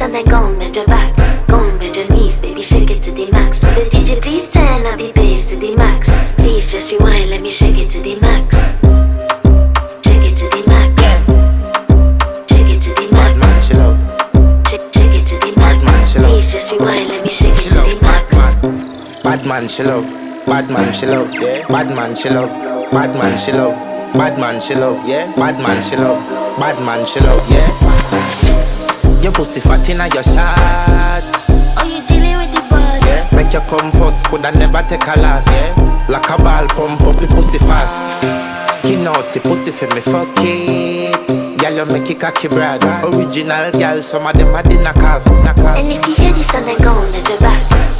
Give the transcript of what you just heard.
this and then go and bend your back. Go and bend your knees, baby, shake it to the max. Will the DJ please turn up the bass to the max? Please just rewind, let me shake it to the max. Shake it to the max. Shake it to the max. Bad man, she love. Shake it to the max. Bad man, she love. Please just rewind, let me shake it She to love. the max. Bad man, she love. Bad man, she love. Yeah. Bad man, she love. Bad man, she love. Bad man, she love. Yeah. Bad man, she love. Bad man, she love. Yeah. Your pussy fat inna your shot. Oh, you dealing with the boss? Yeah. Make you come first, coulda never take a last. Yeah. Like a ball, pump up the pussy fast. Skin out the pussy for me fuck it. Girl, you make it cocky brother. Original girl, some of them a the knock off. And if you hear this and then go and bend your back.